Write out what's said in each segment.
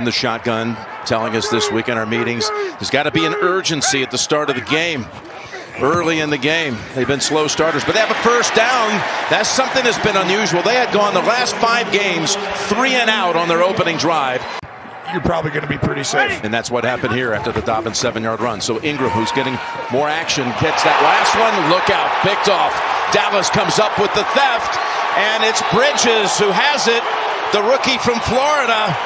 The shotgun telling us this week in our meetings, there's got to be an urgency at the start of the game. Early in the game, they've been slow starters, but they have a first down. That's something that's been unusual. They had gone the last 5 games 3 and out on their opening drive. You're probably going to be pretty safe. And that's what happened here after the Dobbins 7-yard run. So Ingram, who's getting more action, gets that last one. Look out, picked off. Dallas comes up with the theft, and it's Bridges who has it, the rookie from Florida.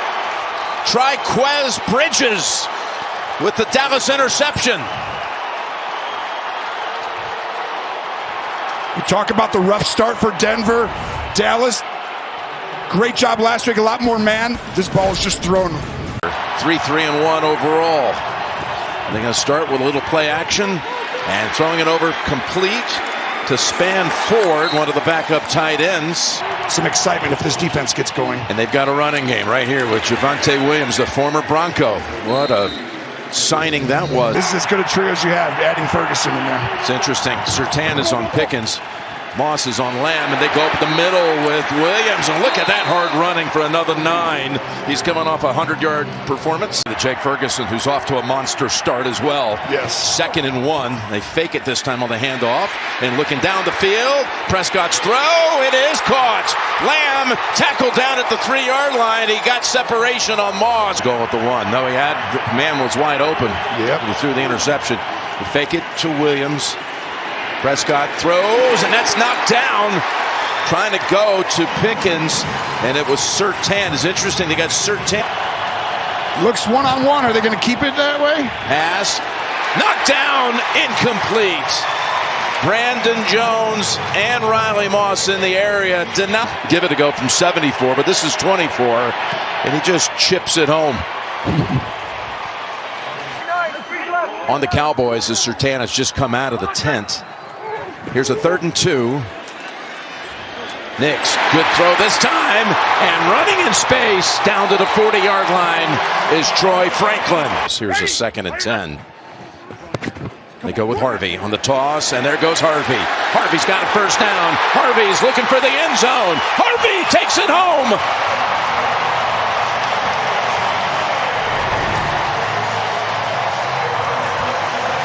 Triquez Bridges with the Dallas interception. We talk about the rough start for Denver. Dallas, great job last week, a lot more man. This ball is just thrown. 3-3-1 overall. They're going to start with a little play action and throwing it over complete to Span Ford, one of the backup tight ends. Some excitement if this defense gets going. And they've got a running game right here with Javonte Williams, the former Bronco. What a signing that was. This is as good a trio as you have, adding Ferguson in there. It's interesting. Surtain is on Pickens. Moss is on Lamb, and they go up the middle with Williams. And look at that hard running for another 9. He's coming off a 100-yard performance. Jake Ferguson, who's off to a monster start as well. Yes. 2nd and 1. They fake it this time on the handoff. And looking down the field, Prescott's throw. It is caught. Lamb tackled down at the 3-yard line. He got separation on Moss. Go at the 1. No, he had. Man was wide open. Yep. He threw the interception. They fake it to Williams. Prescott throws, and that's knocked down. Trying to go to Pickens, and it was Surtain. It's interesting, they got Surtain. Looks one-on-one. Are they going to keep it that way? Pass. Knocked down, incomplete. Brandon Jones and Riley Moss in the area. Did not give it a go from 74, but this is 24, and he just chips it home. On the Cowboys, as Surtain has just come out of the tent. Here's a 3rd and 2. Nix, good throw this time, and running in space down to the 40-yard line is Troy Franklin. Here's a 2nd and 10. They go with Harvey on the toss, and there goes Harvey. Harvey's got a first down. Harvey's looking for the end zone. Harvey takes it home.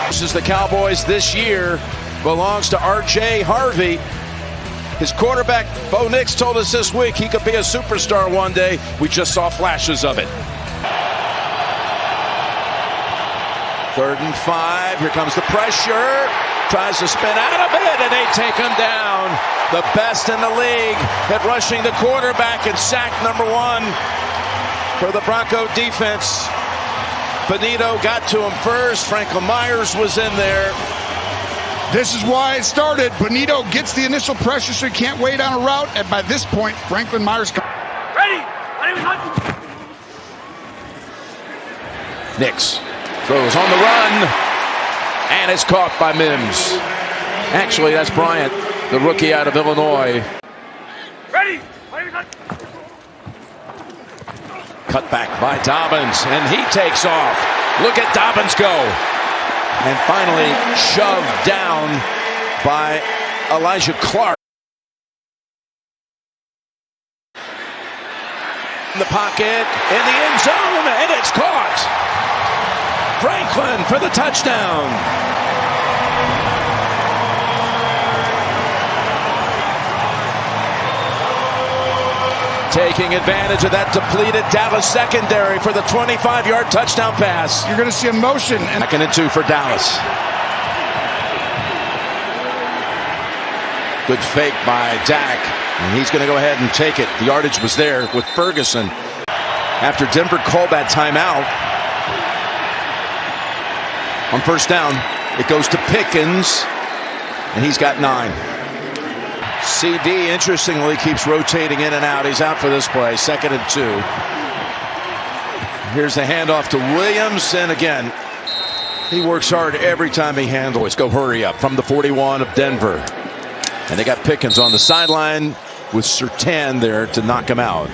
This is the Cowboys this year. Belongs to R.J. Harvey. His quarterback, Bo Nix, told us this week he could be a superstar one day. We just saw flashes of it. 3rd and 5. Here comes the pressure. Tries to spin out of it, and they take him down. The best in the league at rushing the quarterback and sack number 1 for the Bronco defense. Benito got to him first. Franklin Myers was in there. This is why it started. Benito gets the initial pressure, so he can't wait on a route. And by this point, Franklin Myers. Ready! Nix throws on the run, and it's caught by Mims. Actually, that's Bryant, the rookie out of Illinois. Ready! Cut back by Dobbins, and he takes off. Look at Dobbins go. And finally shoved down by Elijah Clark. In the pocket, in the end zone, and it's caught. Franklin for the touchdown. Taking advantage of that depleted Dallas secondary for the 25-yard touchdown pass. You're going to see a motion. And 2nd and 2 for Dallas. Good fake by Dak. And he's going to go ahead and take it. The yardage was there with Ferguson. After Denver called that timeout, on first down, it goes to Pickens, and he's got 9. CD, interestingly, keeps rotating in and out. He's out for this play, 2nd and 2. Here's the handoff to Williams, and again, he works hard every time he handles. Go hurry up from the 41 of Denver. And they got Pickens on the sideline with Surtain there to knock him out.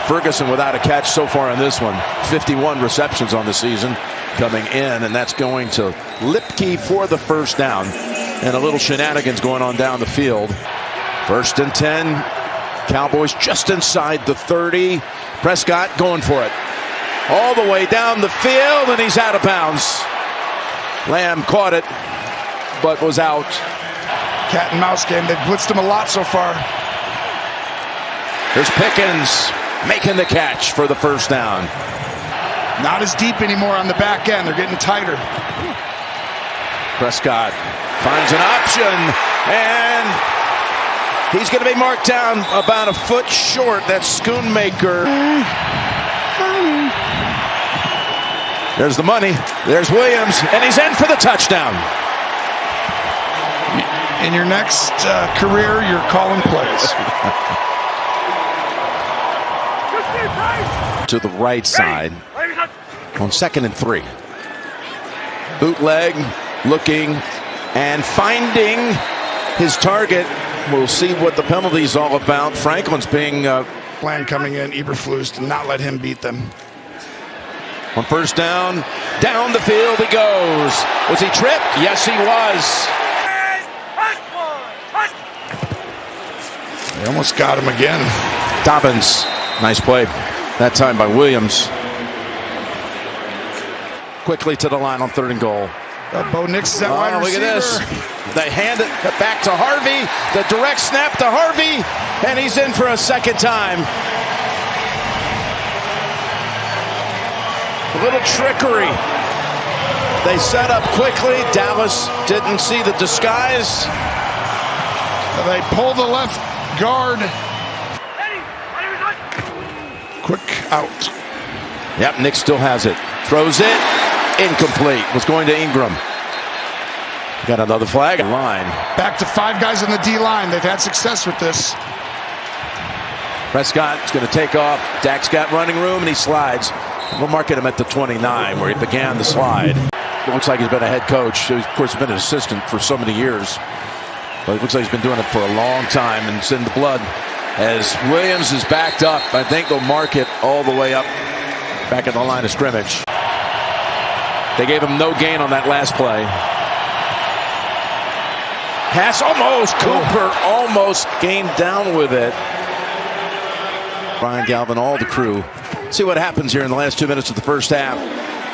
Ferguson without a catch so far in this one. 51 receptions on the season coming in, and that's going to Lipke for the first down. And a little shenanigans going on down the field. 1st and 10. Cowboys just inside the 30. Prescott going for it. all the way down the field, and he's out of bounds. Lamb caught it, but was out. Cat and mouse game. They've blitzed him a lot so far. Here's Pickens making the catch for the first down. Not as deep anymore on the back end. They're getting tighter. Prescott finds an option, and he's going to be marked down about a foot short. That's Schoonmaker. There's the money. There's Williams, and he's in for the touchdown. In your next career, you're calling plays. To the right side on 2nd and 3. Bootleg, looking and finding his target. We'll see what the penalty's all about. Franklin's being Plan coming in, Eberflus to not let him beat them. on first down. Down the field he goes. Was he tripped? Yes, he was. They almost got him again. Dobbins, nice play. That time by Williams. Quickly to the line on 3rd and goal. Bo Nix is that wide receiver. Look at this. They hand it back to Harvey. The direct snap to Harvey, and he's in for a second time. A little trickery. They set up quickly. Dallas didn't see the disguise. They pull the left guard. Quick out. Yep, Nick still has it. Throws it. Incomplete. Was going to Ingram. Got another flag line. Back to 5 guys on the D-line. They've had success with this. Prescott's going to take off. Dak's got running room, and he slides. We'll mark him at the 29, where he began the slide. It looks like he's been a head coach. He's, of course, been an assistant for so many years. But it looks like he's been doing it for a long time, and it's in the blood. As Williams is backed up, I think they'll mark it all the way up back at the line of scrimmage. They gave him no gain on that last play. Pass almost. Cooper almost came down with it. Brian Galvin, all the crew. See what happens here in the last 2 minutes of the first half.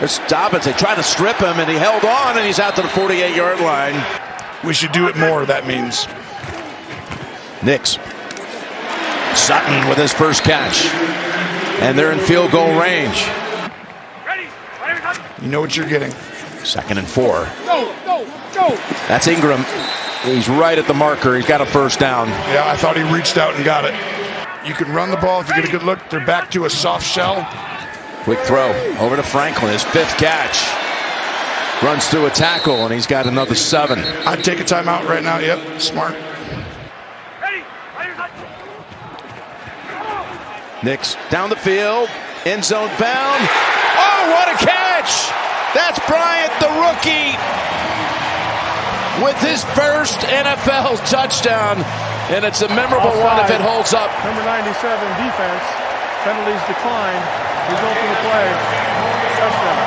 There's Dobbins. They try to strip him, and he held on, and he's out to the 48-yard line. We should do it more, that means. Nix. Sutton with his first catch. And they're in field goal range. You know what you're getting. 2nd and 4. Go. That's Ingram. He's right at the marker. He's got a first down. Yeah, I thought he reached out and got it. You can run the ball if you get a good look. They're back to a soft shell. Quick throw over to Franklin. His 5th catch. Runs through a tackle, and he's got another 7. I'd take a timeout right now. Yep, smart. Nix down the field. End zone bound. Oh, what a catch! That's Bryant, the rookie, with his first NFL touchdown. And it's a memorable one if it holds up. Number 97, defense. Penalties decline. Result of the play. Touchdown.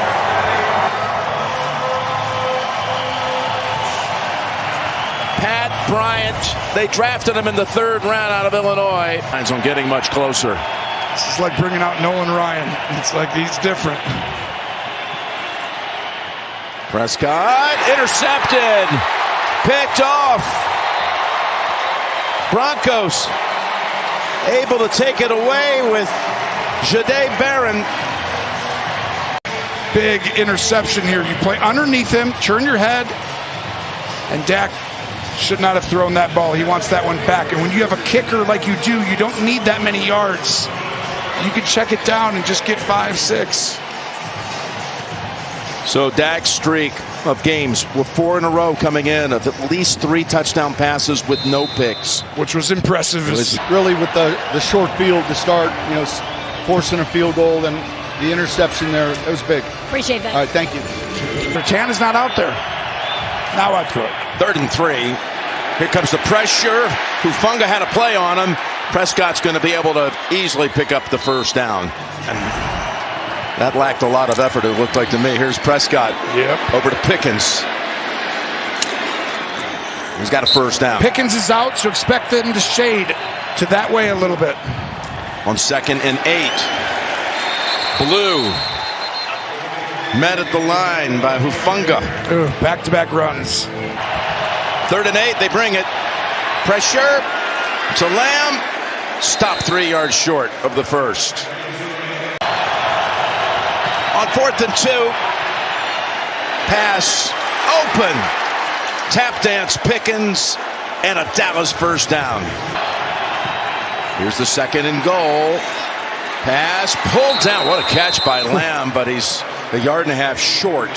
Pat Bryant. They drafted him in the 3rd round out of Illinois. Lines on getting much closer. This is like bringing out Nolan Ryan. It's like he's different. Prescott intercepted. Picked off. Broncos able to take it away with Jahdae Barron. Big interception here. You play underneath him, turn your head, and Dak should not have thrown that ball. He wants that one back. And when you have a kicker like you do, you don't need that many yards. You can check it down and just get 5, 6. So Dak's streak of games with 4 in a row coming in of at least 3 touchdown passes with no picks. Which was impressive. Really with the short field to start, forcing a field goal and the interception there, it was big. Appreciate that. All right, thank you. Bertan is not out there. Now I throw it. 3rd and 3. Here comes the pressure. Hufanga had a play on him. Prescott's going to be able to easily pick up the first down. And that lacked a lot of effort, it looked like to me. Here's Prescott. Yep. Over to Pickens. He's got a first down. Pickens is out, so expect them to shade to that way a little bit. On 2nd and 8. Blue Met at the line by Hufanga. Back-to-back runs. 3rd and 8, they bring it. Pressure to Lamb. Stop 3 yards short of the first. On 4th and 2. Pass open. Tap dance Pickens and a Dallas first down. Here's the 2nd and goal. Pass pulled down. What a catch by Lamb, but he's a yard and a half short.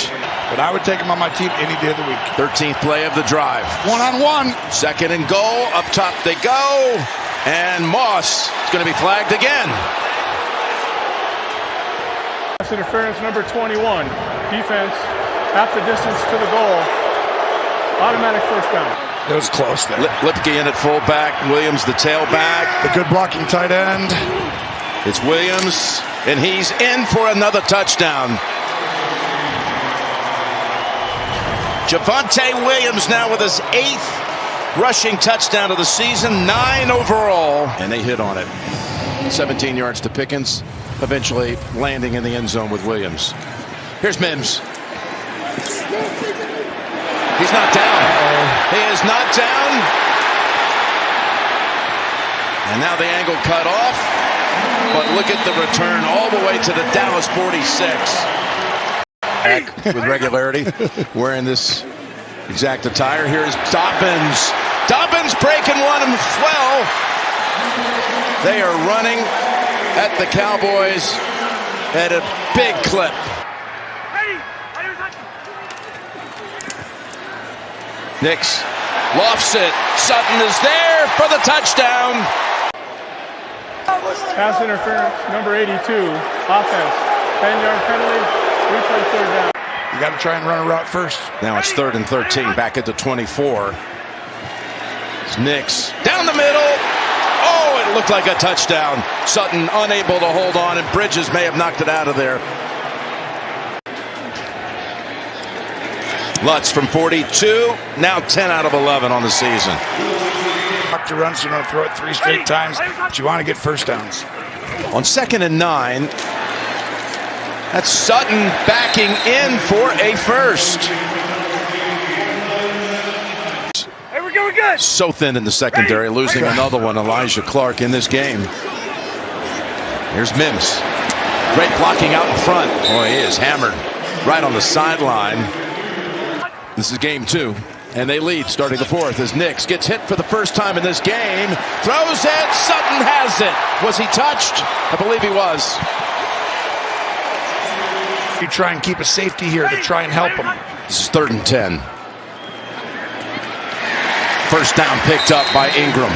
But I would take him on my team any day of the week. 13th play of the drive. One-on-one. 2nd and goal. Up top they go. And Moss is going to be flagged again. Pass interference number 21. Defense half the distance to the goal. Automatic first down. It was close there. Lipke in at fullback. Williams the tailback. The good blocking tight end. It's Williams, and he's in for another touchdown. Javonte Williams now with his 8th rushing touchdown of the season, 9 overall. And they hit on it. 17 yards to Pickens, eventually landing in the end zone with Williams. Here's Mims. He's not down. He is not down. And now the angle cut off. But look at the return all the way to the Dallas 46. Back with regularity, wearing this exact attire. Here's Dobbins. Dobbins breaking one as well. They are running at the Cowboys at a big clip. Nix lofts it. Sutton is there for the touchdown. Pass interference number 82. Offense. 10-yard penalty. Replay 3rd down. You got to try and run a route first. Now it's 3rd and 13. Back at the 24. It's Nix down the middle. Oh, it looked like a touchdown. Sutton unable to hold on, and Bridges may have knocked it out of there. Lutz from 42. Now 10 out of 11 on the season. To run, so you're going to throw it 3 straight times, but you want to get first downs. On 2nd and 9, that's Sutton backing in for a first. Hey, we're going good. So thin in the secondary, losing another one, Elijah Clark, in this game. Here's Mims. Great blocking out in front. Boy, he is hammered right on the sideline. This is game 2. And they lead starting the 4th as Nix gets hit for the first time in this game. Throws it. Sutton has it. Was he touched? I believe he was. You try and keep a safety here to try and help him. This is 3rd and 10. First down picked up by Ingram.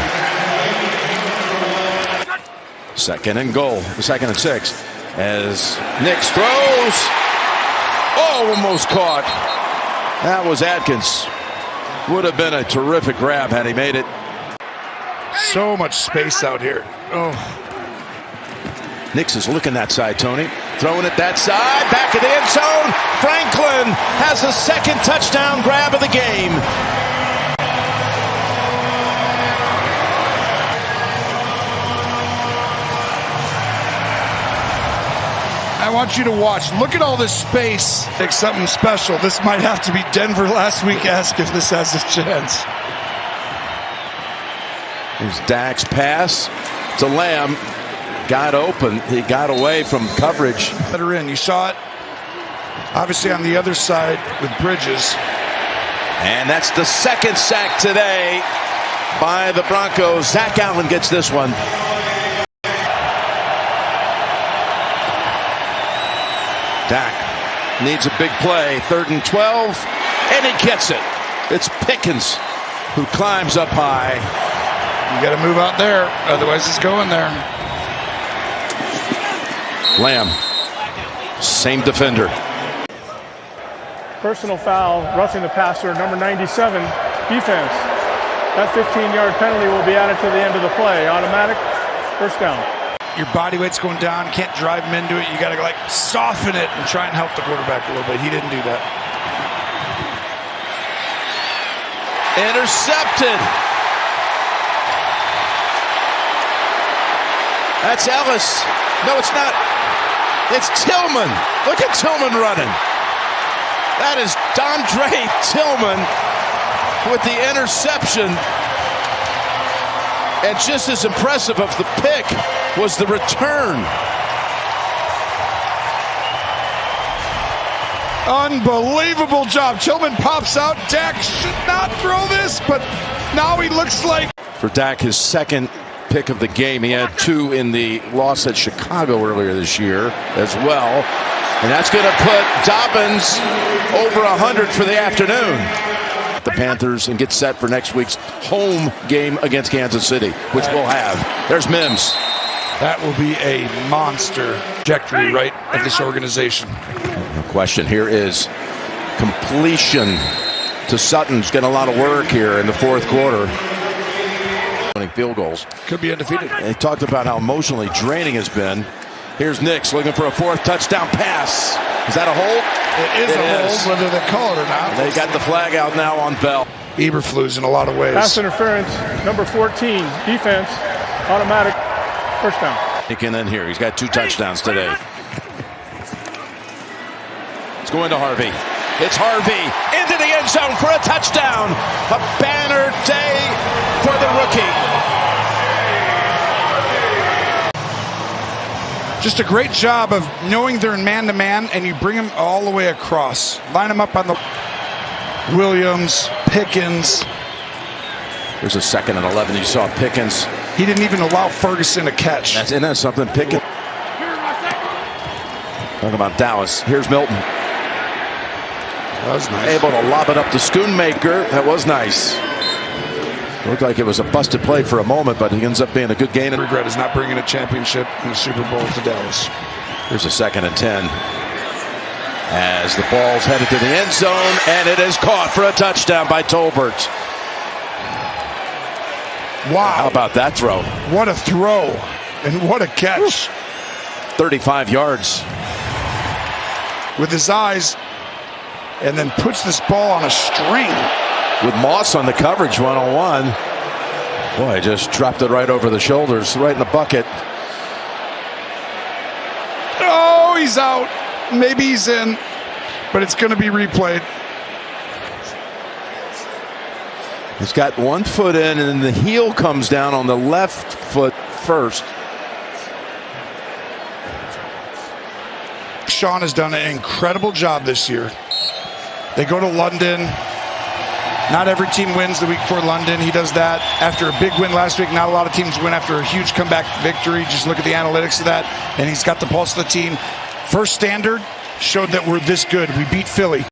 2nd and goal. 2nd and 6. As Nix throws. Oh, almost caught. That was Adkins. Would have been a terrific grab had he made it. So much space out here. Oh. Nix is looking that side, Tony. Throwing it that side. Back of the end zone. Franklin has a 2nd touchdown grab of the game. I want you to watch. Look at all this space. Take something special. This might have to be Denver last week-esque if this has a chance. Here's Dak's pass to Lamb. Got open. He got away from coverage. Better in. You saw it, obviously, on the other side with Bridges. And that's the 2nd sack today by the Broncos. Zach Allen gets this one. Dak needs a big play. 3rd and 12, and he gets it. It's Pickens who climbs up high. You got to move out there, otherwise it's going there. Lamb, same defender. Personal foul, roughing the passer, number 97. Defense. That 15-yard penalty will be added to the end of the play. Automatic first down. Your body weight's going down. Can't drive him into it. You got to like soften it and try and help the quarterback a little bit. He didn't do that. Intercepted. That's Ellis. No, it's not. It's Tillman. Look at Tillman running. That is Dondre Tillman with the interception. And just as impressive of the pick was the return. Unbelievable job. Tillman pops out. Dak should not throw this, but now he looks like. For Dak, his second pick of the game. He had 2 in the loss at Chicago earlier this year as well. And that's going to put Dobbins over 100 for the afternoon. The Panthers and get set for next week's home game against Kansas City, which we'll have. There's Mims. That will be a monster trajectory, right, of this organization. No question. Here is completion to Sutton's getting a lot of work here in the fourth quarter. Winning field goals. Could be undefeated. They talked about how emotionally draining has been. Here's Nix looking for a 4th touchdown pass. Is that a hold? It is a hold, whether they call it or not. They got the flag out now on Bell. Eberflus in a lot of ways. Pass interference, number 14, defense, automatic, first down. Taking in here. He's got 2 touchdowns today. It's going to Harvey. It's Harvey into the end zone for a touchdown. A banner day for the rookie. Just a great job of knowing they're in man-to-man, and you bring them all the way across. Line them up on the Williams, Pickens. There's a 2nd and 11. You saw Pickens. He didn't even allow Ferguson to catch. That's something. Pickens. Talking about Dallas. Here's Milton. That was nice. Able to lob it up to Schoonmaker. That was nice. Looked like it was a busted play for a moment, but he ends up being a good gain. Regret is not bringing a championship in the Super Bowl to Dallas. Here's a 2nd and 10. As the ball's headed to the end zone, and it is caught for a touchdown by Tolbert. Wow. How about that throw? What a throw, and what a catch. 35 yards. With his eyes, and then puts this ball on a string. With Moss on the coverage one-on-one. Boy, just dropped it right over the shoulders, right in the bucket. Oh, he's out. Maybe he's in, but it's going to be replayed. He's got 1 foot in, and then the heel comes down on the left foot first. Sean has done an incredible job this year. They go to London. Not every team wins the week before London. He does that after a big win last week. Not a lot of teams win after a huge comeback victory. Just look at the analytics of that. And he's got the pulse of the team. First standard showed that we're this good. We beat Philly.